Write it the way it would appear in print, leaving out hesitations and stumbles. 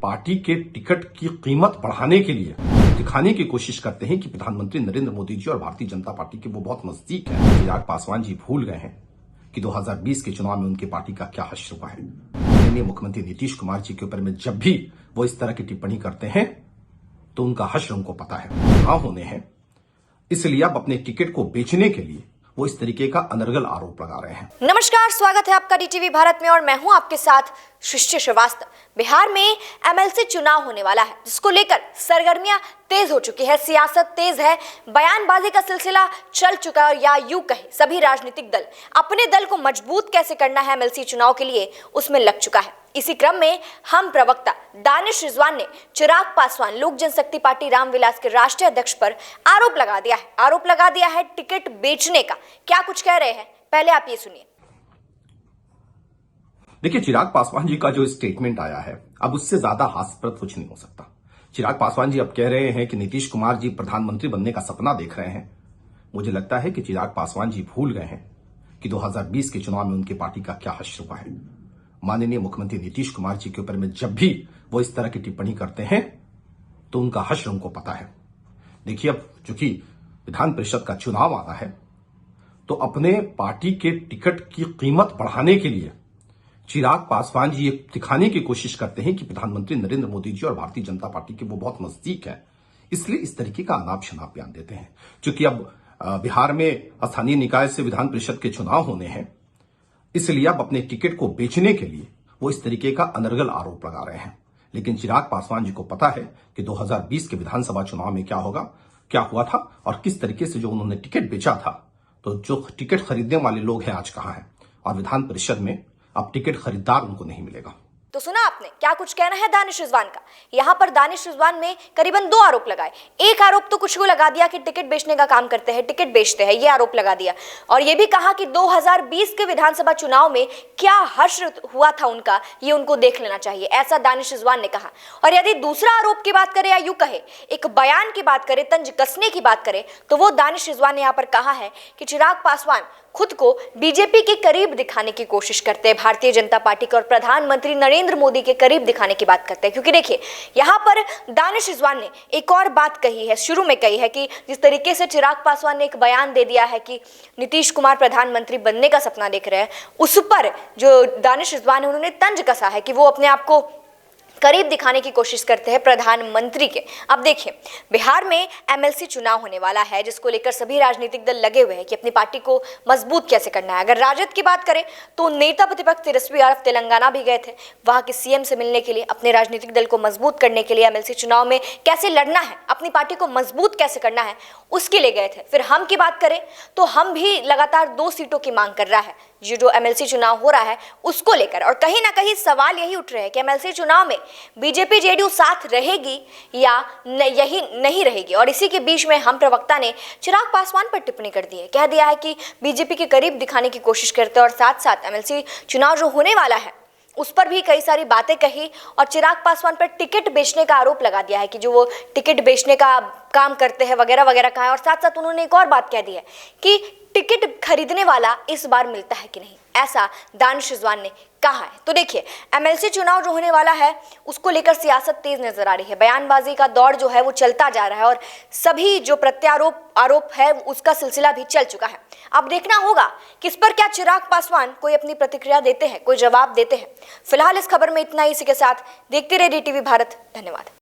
Party के ticket की कीमत बढ़ाने के लिए दिखाने की कोशिश करते हैं कि प्रधानमंत्री नरेंद्र मोदी जी और भारतीय जनता पार्टी के वो बहुत नजदीक है। चिराग पासवान जी भूल गए हैं कि 2020 के चुनाव में उनकी पार्टी का क्या हश्र हुआ है। माननीय मुख्यमंत्री नीतीश कुमार जी के ऊपर में जब भी वो इस तरह की टिप्पणी करते हैं तो उनका हश्र उनको पता है, हाँ होने हैं। इसलिए अब अपने टिकट को बेचने के लिए वो इस तरीके का अनर्गल आरोप लगा रहे हैं। नमस्कार, स्वागत है आपका डीटीवी भारत में और मैं हूं आपके साथ सृष्टि श्रीवास्तव। बिहार में एमएलसी चुनाव होने वाला है, जिसको लेकर सरगर्मियां तेज हो चुकी है, सियासत तेज है, बयानबाजी का सिलसिला चल चुका है और या यूं कहें सभी राजनीतिक दल अपने दल को मजबूत कैसे करना है एमएलसी चुनाव के लिए उसमें लग चुका है। इसी क्रम में हम प्रवक्ता दानिश रिजवान ने चिराग पासवान लोक जनशक्ति पार्टी रामविलास के राष्ट्रीय अध्यक्ष पर आरोप लगा दिया है टिकट बेचने का। क्या कुछ कह रहे हैं, पहले आप ये सुनिए। देखिए, चिराग पासवान जी का जो स्टेटमेंट आया है, अब उससे ज्यादा हास्यास्पद कुछ नहीं हो सकता। चिराग पासवान जी अब कह रहे हैं कि नीतीश कुमार जी प्रधानमंत्री बनने का सपना देख रहे हैं। मुझे लगता है कि चिराग पासवान जी भूल गए हैं कि 2020 के चुनाव में उनकी पार्टी का क्या हश्र हुआ है। माननीय मुख्यमंत्री नीतीश कुमार जी के ऊपर में जब भी वो इस तरह की टिप्पणी करते हैं तो उनका हश्र उनको पता है। देखिए, अब चूंकि विधान परिषद का चुनाव आना है तो अपने पार्टी के टिकट की कीमत बढ़ाने के लिए चिराग पासवान जी ये दिखाने की कोशिश करते हैं कि प्रधानमंत्री नरेंद्र मोदी जी और भारतीय जनता पार्टी के वो बहुत नजदीक है। इसलिए इस तरीके का अनाप शनाप बयान देते हैं। चूंकि अब बिहार में स्थानीय निकाय से विधान परिषद के चुनाव होने हैं, इसलिए अब अपने टिकट को बेचने के लिए वो इस तरीके का अनर्गल आरोप लगा रहे हैं। लेकिन चिराग पासवान जी को पता है कि 2020 के विधानसभा चुनाव में क्या हुआ था और किस तरीके से जो उन्होंने टिकट बेचा था। तो जो टिकट खरीदने वाले लोग हैं आज कहां हैं, और विधान परिषद में अब टिकट खरीदार उनको नहीं मिलेगा। तो सुना आपने क्या कुछ कहना है दानिश रिजवान का। यहाँ पर दानिश रिजवान ने करीबन 2 आरोप लगाए। एक आरोप तो कुछ को लगा दिया कि टिकट बेचने का काम करते हैं, टिकट बेचते हैं, ये आरोप लगा दिया, और ये भी कहा कि 2020 के विधानसभा चुनाव में क्या हश्र हुआ था उनका, ये उनको देख लेना चाहिए, ऐसा दानिश रिजवान ने कहा। और यदि दूसरा आरोप की बात करें या यूं कहे एक बयान की बात करें, तंज कसने की बात करें, तो वो दानिश रिजवान ने यहाँ पर कहा है कि चिराग पासवान खुद को बीजेपी के करीब दिखाने की कोशिश करते हैं, भारतीय जनता पार्टी के और प्रधानमंत्री नरेंद्र मोदी के करीब दिखाने की बात करते हैं। क्योंकि देखिए, यहाँ पर दानिश रिजवान ने एक और बात कही है, शुरू में कही है कि जिस तरीके से चिराग पासवान ने एक बयान दे दिया है कि नीतीश कुमार प्रधानमंत्री बनने का सपना देख रहे हैं, उस पर जो दानिश रिजवान है उन्होंने तंज कसा है कि वो अपने आप को करीब दिखाने की कोशिश करते हैं प्रधानमंत्री के। अब देखिए, बिहार में एमएलसी चुनाव होने वाला है, जिसको लेकर सभी राजनीतिक दल लगे हुए हैं कि अपनी पार्टी को मजबूत कैसे करना है। अगर राजद की बात करें तो नेता प्रतिपक्ष तेजस्वी यादव तेलंगाना भी गए थे, वहां के सीएम से मिलने के लिए, अपने राजनीतिक दल को मजबूत करने के लिए, एमएलसी चुनाव में कैसे लड़ना है, अपनी पार्टी को मजबूत कैसे करना है, उसके लिए गए थे। फिर हम की बात करें तो हम भी लगातार 2 सीटों की मांग कर रहा है, जो एमएलसी चुनाव हो रहा है उसको लेकर। और कहीं ना कहीं सवाल यही उठ रहे हैं कि एमएलसी चुनाव में बीजेपी जेडीयू साथ रहेगी या यही नहीं रहेगी। और इसी के बीच में हम प्रवक्ता ने चिराग पासवान पर टिप्पणी कर दी है, कह दिया है कि बीजेपी के करीब दिखाने की कोशिश करते हैं और साथ साथ एमएलसी चुनाव जो होने वाला है उस पर भी कई सारी बातें कही और चिराग पासवान पर टिकट बेचने का आरोप लगा दिया है कि जो वो टिकट बेचने का काम करते हैं वगैरह वगैरह कहा है। और साथ साथ उन्होंने एक और बात कह दी है कि टिकट खरीदने वाला इस बार मिलता है कि नहीं, ऐसा दानिश रिजवान ने कहा है। तो देखिए, एमएलसी चुनाव जो होने वाला है उसको लेकर सियासत तेज नजर आ रही है, बयानबाजी का दौर जो है वो चलता जा रहा है और सभी जो आरोप है उसका सिलसिला भी चल चुका है। अब देखना होगा कि इस पर क्या चिराग पासवान कोई अपनी प्रतिक्रिया देते हैं, कोई जवाब देते हैं। फिलहाल इस खबर में इतना ही। इसी के साथ देखते रहिए डीटीवी भारत। धन्यवाद।